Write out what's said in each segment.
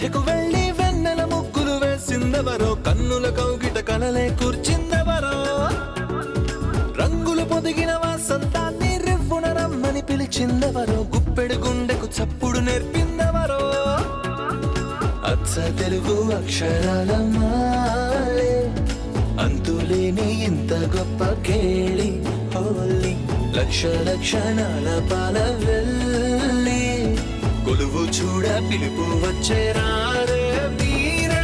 మధ్యకు వెళ్ళి వెన్నెల ముగ్గులు వేసిందెవరో, కన్నుల కౌగిట కలలే కూర్చిందెవరో, రంగులు పొదిగిన వాసంతాన్ని రివ్వున రమ్మని పిలిచిందెవరో, గుప్పెడు గుండెకు చప్పుడు నేర్పిందెవరో, అచ్చ తెలుగు అక్షరాల మాలే అంతులేని ఇంత గొప్ప కేళి హోలీ, లక్ష లక్షణాల పాల వెళ్ళి కొలువు చూడ పిలుపు వచ్చేరారే మీరే.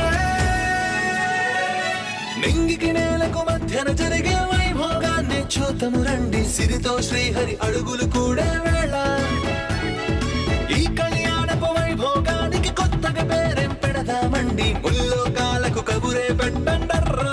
నింగికి నేలకు మధ్యన జరిగే వైభోగాన్ని చూతము రండి, సిరితో శ్రీహరి అడుగులు కూడా వేళ. ఈ కళ్యాణపు వైభోగానికి కొత్తగా పేరేం పెడదామండి, ముల్లోకాలకు కబురే పెట్టండర్రా.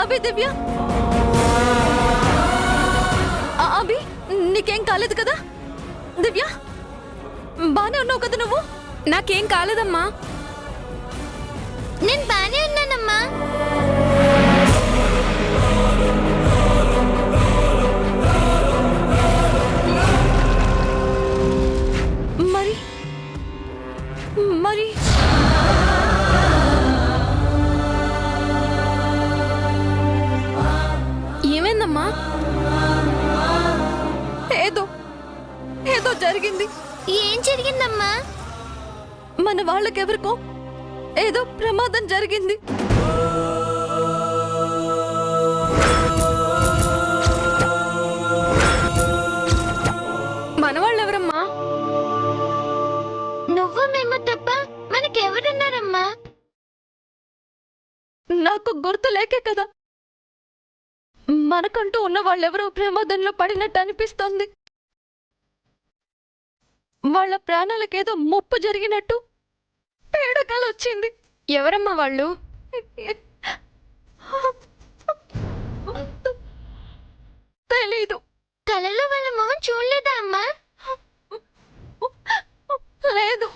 అభి దివ్య, అభి నీకేం కాలేదు కదా? దివ్య బానే ఉన్నావు కదా నువ్వు? నాకేం కాలేదమ్మా. నేను బానే ఉన్నానమ్మా. మరి మరి ఏమైందమ్మా? ఏదో ఏదో జరిగింది. ఏం జరిగిందమ్మా? మన వాళ్ళకెవరికో ఏదో ప్రమాదం జరిగింది. మన వాళ్ళెవరమ్మా? నువ్వు మేము తప్ప మనకెవరున్నారమ్మా? నాకు గుర్తు లేకే కదా. మనకంటూ ఉన్న వాళ్ళెవరో ప్రమాదంలో పడినట్టు అనిపిస్తోంది. వాళ్ళ ప్రాణాలకేదో ముప్పు జరిగినట్టు పేడకాలు వచ్చింది. ఎవరమ్మా వాళ్ళు? తెలీదు. కలలో వాళ్ళ మొహం చూడలేదా అమ్మా? లేదు.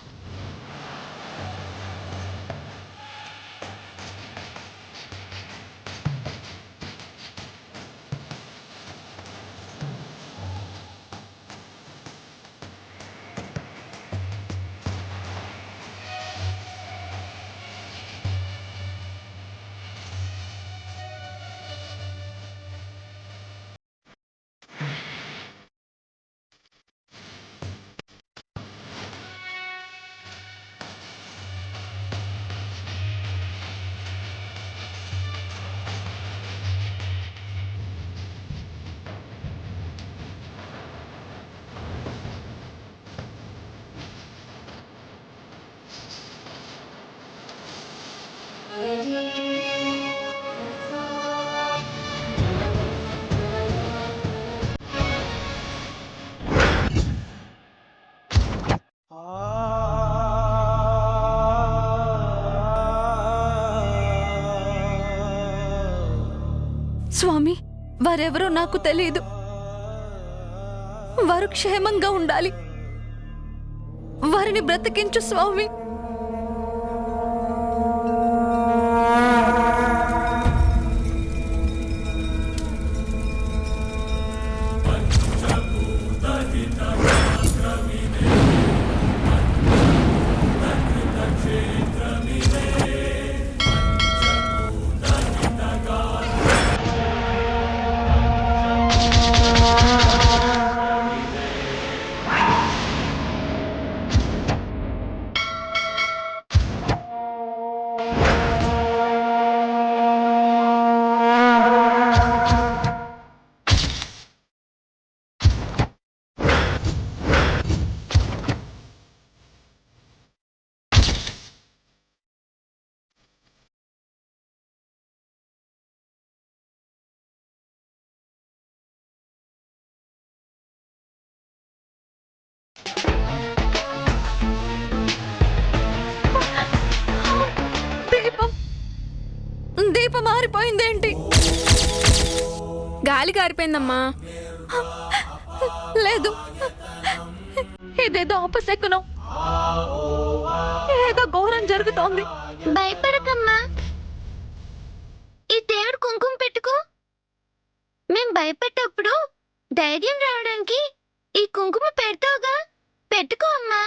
స్వామి, వారెవరో నాకు తెలియదు. వారు క్షేమంగా ఉండాలి. వారిని బ్రతికించు స్వామి. దీపం దీపం మారిపోయిందేంటి? గాలి కారిపోయిందమ్మా. లేదు, ఇదేదో అపశకునం. ఏదో ఘోరం జరుగుతోంది. భయపడకమ్మా. ఈ దేవుడు కుంకుమ పెట్టుకో. మేం భయపడ్డప్పుడు ధైర్యం రావడానికి ఈ కుంకుమ పెడతావుగా, పెట్టుకో అమ్మా.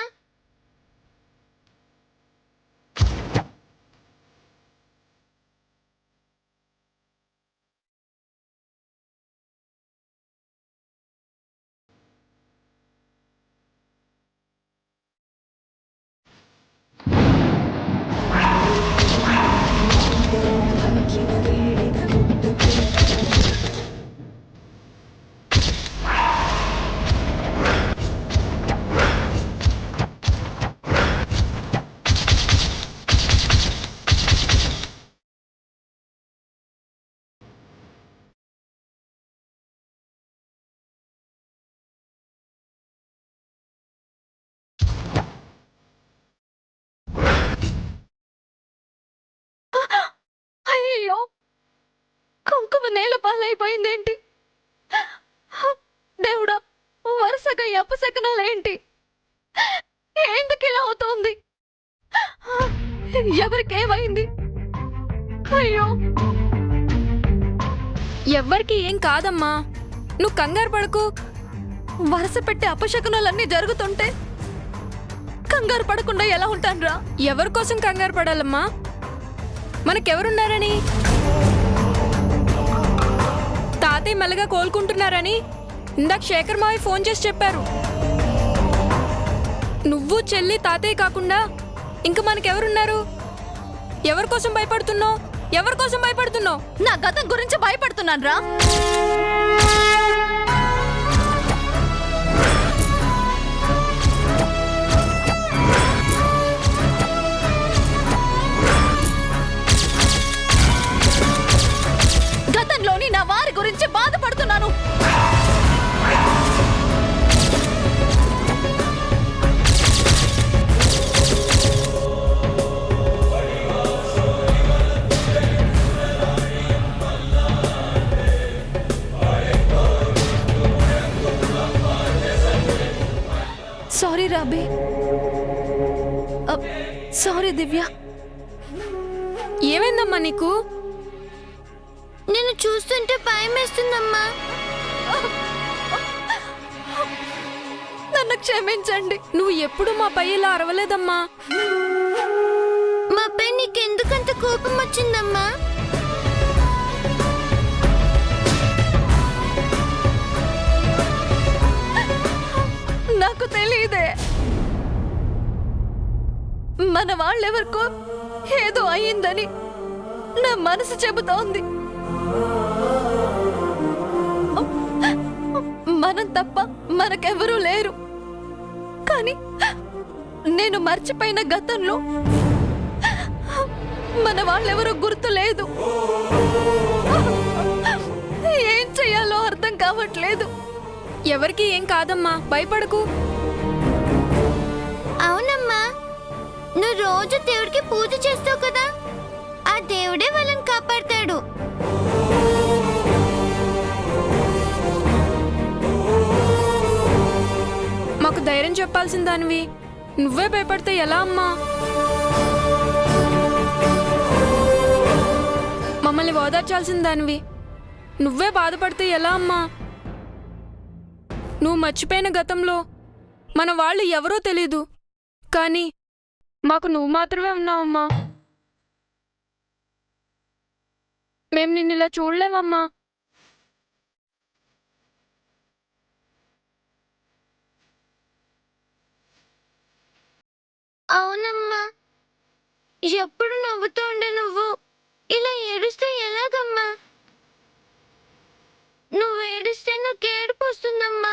అయ్యో, కుంకుమ నేల పాలైపోయిందేంటి? దేవుడా, వరుసగా ఈ అపశకునాలేంటి? ఎందుకు ఇలా అవుతోంది? ఎవరికేమైంది? అయ్యో, ఎవ్వరికి ఏం కాదమ్మా, నువ్వు కంగారు పడకు. వరుస పెట్టి అపశకునాలన్నీ జరుగుతుంటే కంగారు పడకుండా ఎలా ఉంటానురా? ఎవరి కోసం కంగారు పడాలమ్మా? మనకెవరున్నారని? తాతయ్య మెల్లగా కోలుకుంటున్నారని ఇందాక శేఖర్ మావి ఫోన్ చేసి చెప్పారు. నువ్వు చెల్లి తాతయ్య కాకుండా ఇంక మనకెవరున్నారు? ఎవరి కోసం భయపడుతున్నావు? ఎవరి కోసం భయపడుతున్నావు? నా గతం గురించి భయపడుతున్నాను రా. గతంలోని నా వారి గురించి బాధపడుతున్నాను. సారీ రాబే. సారీ దివ్య. ఏమైందమ్మా నీకు? నేను చూస్తుంటే భయం వేస్తుందమ్మా. నన్ను క్షమించండి. నువ్వు ఎప్పుడు మా పై ఇలా అరవలేదమ్మా. మా పై నీకెందుకంత కోపం వచ్చిందమ్మా? నాకు తెలియదే. మన వాళ్ళెవరికో ఏదో అయ్యిందని నా మనసు చెబుతోంది. మనం తప్ప మనకెవరూ లేరు. కానీ నేను మర్చిపోయిన గతంలో మన వాళ్ళెవరూ గుర్తు లేదు. ఏం చెయ్యాలో అర్థం కావట్లేదు. ఎవరికి ఏం కాదమ్మా, భయపడకు. అవునమ్మా, నువ్వు రోజు దేవుడికి పూజ చేస్తావు కదా, ఆ దేవుడే వాళ్ళని కాపాడతాడు. మాకు ధైర్యం చెప్పాల్సిన దానివి నువ్వే భయపడితే ఎలా అమ్మా? మమ్మల్ని ఓదార్చాల్సిన దానివి నువ్వే బాధపడితే ఎలా అమ్మా? నువ్వు మర్చిపోయిన గతంలో మన వాళ్ళు ఎవరో తెలీదు, కానీ మాకు నువ్వు మాత్రమే ఉన్నావమ్మా. మేము నిన్ను ఇలా చూడలేమమ్మా. అవునమ్మా, ఎప్పుడు నవ్వుతూ ఉండే నువ్వు ఇలా ఏడుస్తే ఎలాగమ్మా? నువ్వు ఏడిస్తే నాకు ఏడుపు వస్తుందమ్మా.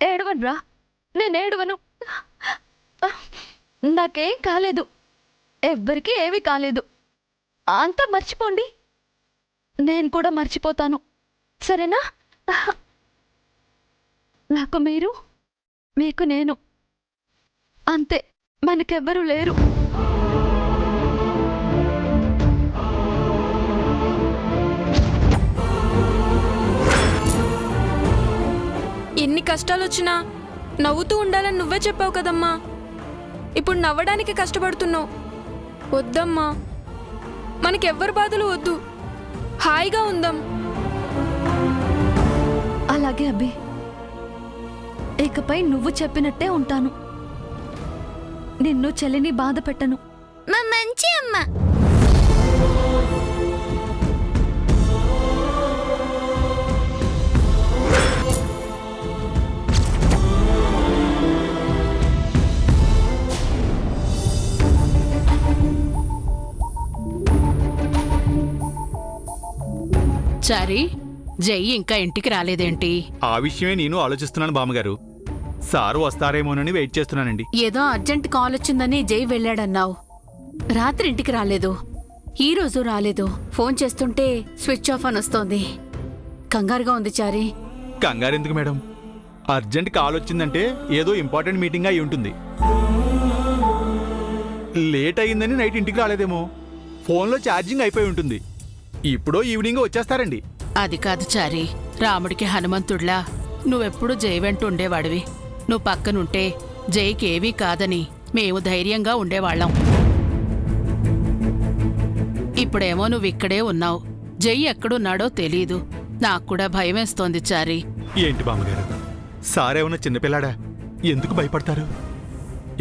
ఏడవనురా, నేను ఏడవను. నాకేం కాలేదు, ఎవ్వరికీ ఏమీ కాలేదు. అంతా మర్చిపోండి, నేను కూడా మర్చిపోతాను, సరేనా? నాకు మీరు, మీకు నేను, అంతే. మనకెవ్వరూ లేరు. ఎన్ని కష్టాలు వచ్చినా నవ్వుతూ ఉండాలని నువ్వే చెప్పావు కదమ్మా. ఇప్పుడు నవ్వడానికి కష్టపడుతున్నావు. వద్దమ్మా, మనకెవ్వరి బాధలు వద్దు. హాయిగా ఉందాం. అలాగే అబ్బి, ఇకపై నువ్వు చెప్పినట్టే ఉంటాను. నిన్ను చెల్లిని బాధ పెట్టను. మా మంచి అమ్మ. చారి, జై ఇంకా ఇంటికి రాలేదేంటి? ఆ విషయమే నేను ఆలోచిస్తున్నాను బామ్మగారు. సారు వస్తారేమోనని వెయిట్ చేస్తున్నానండి. ఏదో అర్జెంట్ కాల్ వచ్చిందని జై వెళ్ళాడన్నావు. రాత్రి ఇంటికి రాలేదు, ఈ రోజు రాలేదు. ఫోన్ చేస్తుంటే స్విచ్ ఆఫ్ అని వస్తోంది. కంగారుగా ఉంది చారి. కంగారెందుకు మేడం? అర్జెంట్ కాల్ వచ్చిందంటే ఏదో ఇంపార్టెంట్ మీటింగ్ అయి ఉంటుంది. లేట్ అయ్యిందని నైట్ ఇంటికి రాలేదేమో. ఫోన్లో ఛార్జింగ్ అయిపోయి ఉంటుంది. ఇప్పుడో ఈవినింగ్ వచ్చేస్తారండి. అది కాదు చారి, రాముడికి హనుమంతుడిలా నువ్వెప్పుడు జై వెంట ఉండేవాడివి. నువ్వు పక్కనుంటే జైకి ఏవీ కాదని మేము ధైర్యంగా ఉండేవాళ్ళం. ఇప్పుడేమో నువ్విక్కడే ఉన్నావు. జై ఎక్కడున్నాడో తెలీదు. నాకు కూడా భయమేస్తోంది చారి. ఏంటి బామ్మగారు, సారేమన్నా చిన్నపిల్లాడా? ఎందుకు భయపడతారు?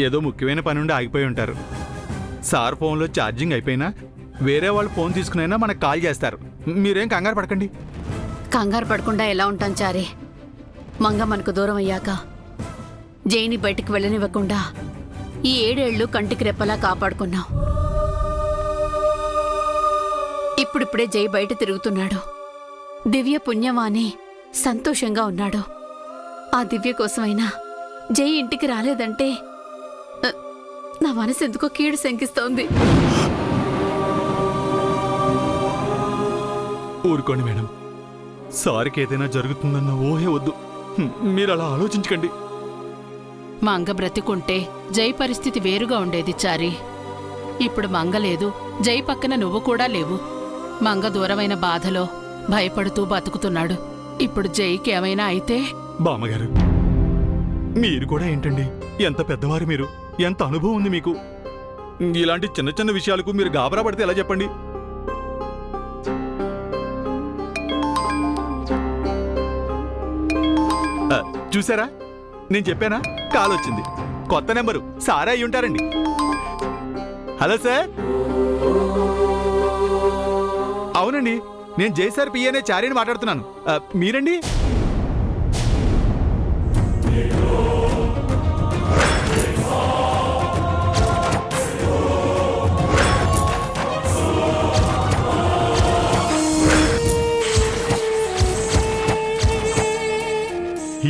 ఏదో ముఖ్యమైన పని ఉండి ఆగిపోయి ఉంటారు. సార్ ఫోన్లో ఛార్జింగ్ అయిపోయినా వేరే వాళ్ళు ఫోన్ తీసుకునైనా మనకు కాల్ చేస్తారు. మీరేం కంగారు పడకండి. కంగారు పడకుండా ఎలా ఉంటాం చారి? మంగ మనకు దూరం అయ్యాక జైని బయటికి వెళ్ళనివ్వకుండా ఈ 7 ఏళ్లు కంటికి రెప్పలా కాపాడుకున్నాం. ఇప్పుడిప్పుడే జై బయట తిరుగుతున్నాడు. దివ్య పుణ్యమాని సంతోషంగా ఉన్నాడు. ఆ దివ్య కోసమైనా జై ఇంటికి రాలేదంటే నా మనసు ఎందుకో కీడు శంకిస్తోంది. ఊరుకోండి మేడం. సార్కి ఏదైనా జరుగుతుందన్న ఊహే వద్దు. మీరు అలా ఆలోచించకండి. మంగ బ్రతికుంటే జై పరిస్థితి వేరుగా ఉండేది చారి. ఇప్పుడు మంగ లేదు, జై పక్కన నువ్వు కూడా లేవు. మంగ దూరమైన బాధలో భయపడుతూ బతుకుతున్నాడు. ఇప్పుడు జైకి ఏమైనా అయితే? బామ్మగారు, మీరు కూడా ఏంటండి? ఎంత పెద్దవారు మీరు, ఎంత అనుభవం ఉంది మీకు. ఇలాంటి చిన్న చిన్న విషయాలకు మీరు గాబరా పడితే ఎలా చెప్పండి? చూసారా, నేను చెప్పానా? కాల్ వచ్చింది. కొత్త నెంబరు. సారే అయి ఉంటారండి. Hello sir. అవునండి, నేను జైసార్ పిఏనే చారీని మాట్లాడుతున్నాను. మీరండి?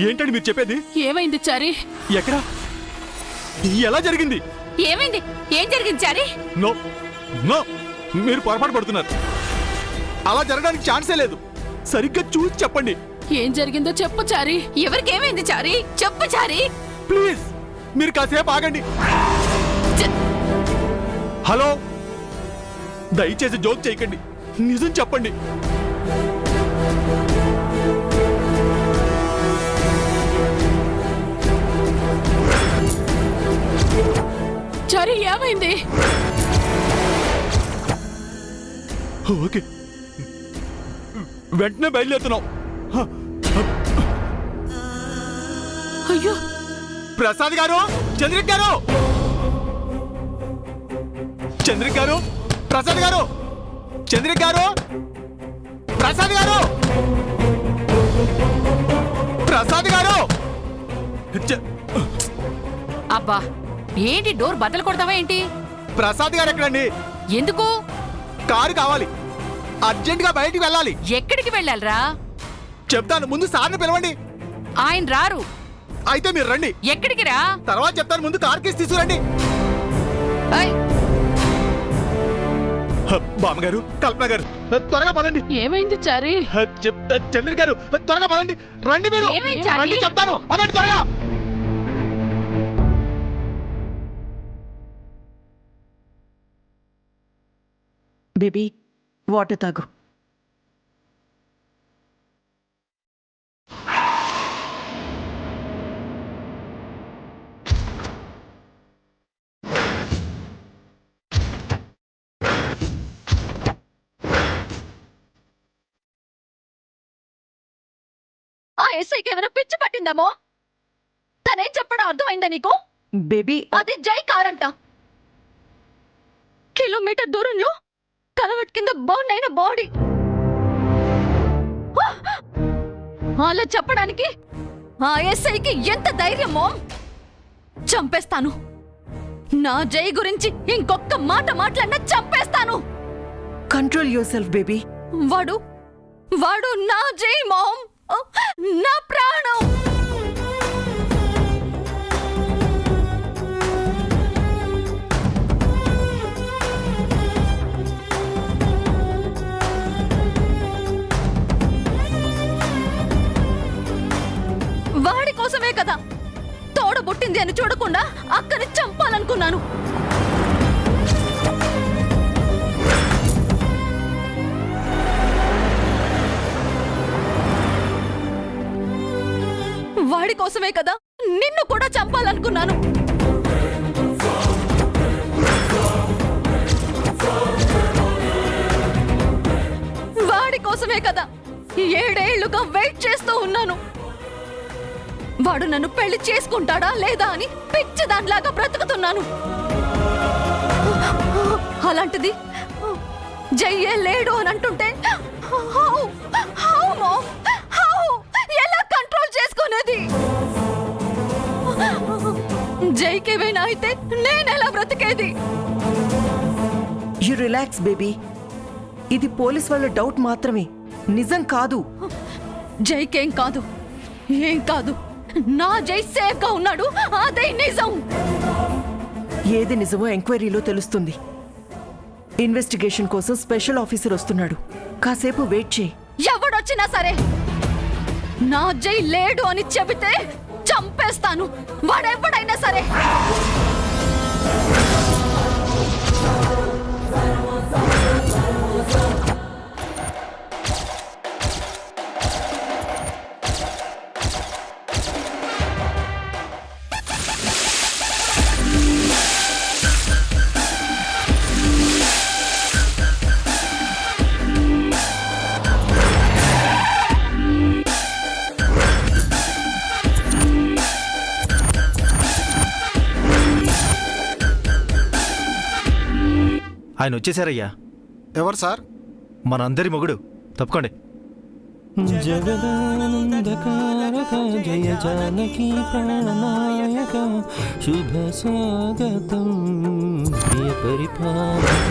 ఏంటండి మీరు చెప్పేది? ఏమైంది చారి? ఎక్కడ? ఎలా జరిగింది? ఏమైంది? ఏం జరిగింది చారి? నో నో, మీరు పొరపాటు పడుతున్నారు. అలా జరగడానికి ఛాన్సే లేదు. సరిగ్గా చూసి చెప్పండి. ఏం జరిగిందో చెప్పు చారి. ఎవరికేమైంది చారి? చెప్పు చారి. ప్లీజ్ మీరు కాసేపు ఆగండి. హలో, దయచేసి జోక్ చేయకండి. నిజం చెప్పండి. చారి ఏమైంది? ఓకే, వెంటనే బయలుదేరుతున్నాం. అయ్యో, ప్రసాద్ గారు, చంద్రిక్ గారు, చంద్రిక్ గారు, ప్రసాద్ గారు, చంద్రిక్ గారు, ప్రసాద్ గారు, ప్రసాద్ గారు. అబ్బా, ఏంటి డోర్ బద్దలు కొడతావా ఏంటి? ప్రసాద్ గారు ఎక్కడండి? ఎందుకు? కారు కావాలి, అర్జెంట్ గా బయటికి వెళ్ళాలి. ఎక్కడికి వెళ్ళాలరా? చెప్తాను, ముందు సార్ని పిలవండి. ఆయన రారు. అయితే మీరు రండి. ఎక్కడికి రా? తర్వాత చెప్తాను, ముందు కార్ కేసు తీసుకురండి. ఏయ్, బామ్మగారు, కల్పన గారు, త్వరగా పదండి. ఏమైంది చారి? చంద్ర గారు, త్వరగా పదండి. రండి మీరు. ఏమైంది చారి? రండి చెప్తాను. పదండి త్వరగా. బేబీ వాటర్ తాగు. ఆ ఎస్ఐకి ఏమైనా పిచ్చి పట్టిందేమో. తనేం చెప్పడం అర్థమైందా నీకు? బేబీ అది జై కారంట. కిలోమీటర్ దూరంలో కలవట్ కింద బౌండ్ అయిన బాడీ. అలా చెప్పడానికి ఆ ఎస్ఐకి ఎంత ధైర్యమో. చంపేస్తాను. నా జై గురించి ఇంకొక్క మాట మాట్లాడినా చంపేస్తాను. Control your self baby. వాడు వాడు నా జై మామ్, నా ప్రాణం. వాడి కోసమే కదా తోడబుట్టింది అని చూడకుండా అక్కని చంపాలనుకున్నాను. వాడి కోసమే కదా నిన్ను కూడా చంపాలనుకున్నాను. వాడి కోసమే కదా 7 ఏళ్లుగా వెయిట్ చేస్తూ ఉన్నాను. వాడు నన్ను పెళ్లి చేసుకుంటాడా లేదా అని పిచ్చి దానిలాగా బ్రతుకుతున్నాను. అలాంటిది జయ్యే లేడు అని అంటుంటే ఎలా కంట్రోల్ చేసుకునేది? జైకేమైనా అయితే నేనెలా బ్రతికేది? You relax baby. ఇది పోలీస్ వాళ్ళ డౌట్ మాత్రమే, నిజం కాదు. జైకేం కాదు, ఏం కాదు. నా జై సేఫ్ గా ఉన్నాడు, అదే నిజం. ఏది నిజమో ఎంక్వైరీలో తెలుస్తుంది. ఇన్వెస్టిగేషన్ కోసం స్పెషల్ ఆఫీసర్ వస్తున్నాడు. కాసేపు వెయిట్ చేయి. ఎవడొచ్చినా సరే నా జై లేడు అని చెబితే చంపేస్తాను. వాడెవడైనా సరే. ఆయన వచ్చేసారయ్యా. ఎవరు సార్? మనందరి మొగుడు. తప్పుకోండి. జగదానందకారక జయ జానకి ప్రాణనాయక శుభ స్వాగతం ప్రియ పరిపాలక.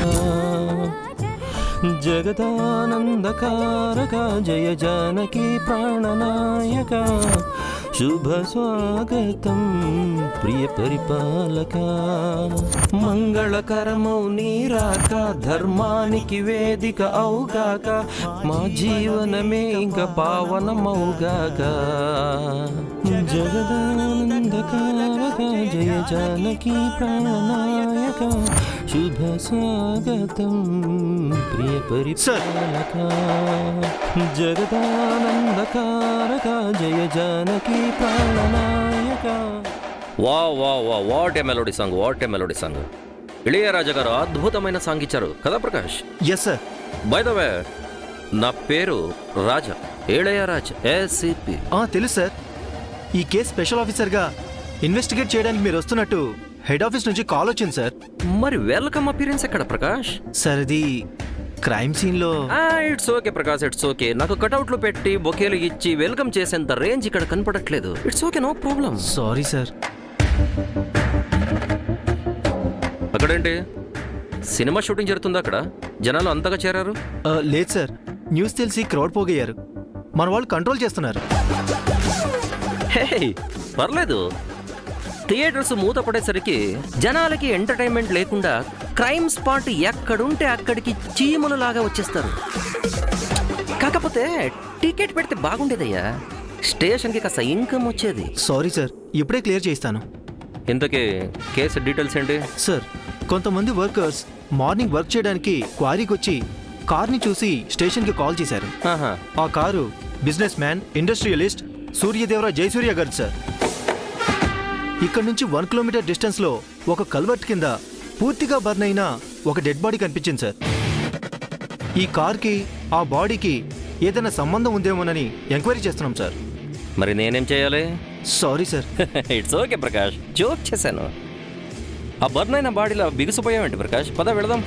జగదానందకారక జయ జానకి ప్రాణనాయక శుభ స్వాగతం ప్రియ పరిపాలక. మంగళకరమౌ నీరాక ధర్మానికి వేదిక అవుగాక మా జీవనమే ఇంక పావనమౌగాక. జగదానందకారక జయ జానకి ప్రాణనాయక శుభ స్వాగతం ప్రియ పరిపాలక. జగదానందకారక జయ జానకి ప్రాణనాయక. వా వా వా what a melody song, what a melody song. Ilaiyaraaja గారు అద్భుతమైన సాంగ్ ఇచ్చారు కదా Prakash? Yes sir. By the way, నా పేరు రాజా, ఇళయరాజా ఏసీపీ. తెలుసు సార్. ఈ కేసు స్పెషల్ ఆఫీసర్గా ఇన్వెస్టిగేట్ చేయడానికి మీరు వస్తున్నట్టు హెడ్ ఆఫీస్ నుంచి కాల్ వచ్చింది సార్. మరి వెల్కమ్ అపీరెన్స్ ఎక్కడ ప్రకాష్? సార్ ఇది క్రైమ్ సీన్లో. It's okay Prakash, it's okay. నాకు కటౌట్లు పెట్టి బొకేలు ఇచ్చి వెల్కమ్ చేసేంత రేంజ్ ఇక్కడ కనపడట్లేదు. It's okay, no problem. Sorry sir. అక్కడేంటి సినిమా షూటింగ్ జరుగుతుందా? అక్కడ జనాలు అంతగా చేరారు? లేదు సార్, న్యూస్ తెలిసి క్రౌడ్ పోగయ్యారు. మన వాళ్ళు కంట్రోల్ చేస్తున్నారు. హే పర్లేదు, థియేటర్స్ మూతపడేసరికి జనాలకి ఎంటర్టైన్మెంట్ లేకుండా క్రైమ్ స్పాట్ ఎక్కడుంటే అక్కడికి చీమలలాగా వచ్చేస్తారు. కాకపోతే టికెట్ పెడితే బాగుండేదయ్యా, స్టేషన్కి కాస్త ఇన్కమ్ వచ్చేది. సారీ సార్, ఇప్పుడే క్లియర్ చేయిస్తాను. ఇంతకీ కేసు డీటెయిల్స్ ఏంటి? సార్, కొంతమంది వర్కర్స్ మార్నింగ్ వర్క్ చేయడానికి క్వారీకి వచ్చి కార్ని చూసి స్టేషన్కి కాల్ చేశారు. ఆహా. ఆ car businessman, industrialist Suryadevara Jayasurya గారు సార్. ఇక్కడ నుంచి 1 కిలోమీటర్ డిస్టెన్స్లో ఒక కల్వర్ట్ కింద పూర్తిగా బర్న్ అయిన ఒక డెడ్ బాడీ కనిపించింది సార్. ఈ కార్కి ఆ బాడీకి ఏదైనా సంబంధం ఉందేమోనని ఎంక్వైరీ చేస్తున్నాం సార్. మరి నేనేం చేయాలి? Sorry sir. It's okay Prakash, joke చేశాను. ఆ బర్న్ అయిన బాడీలో బిగుసిపోయావేంటి ప్రకాష్? పద వెళదాం.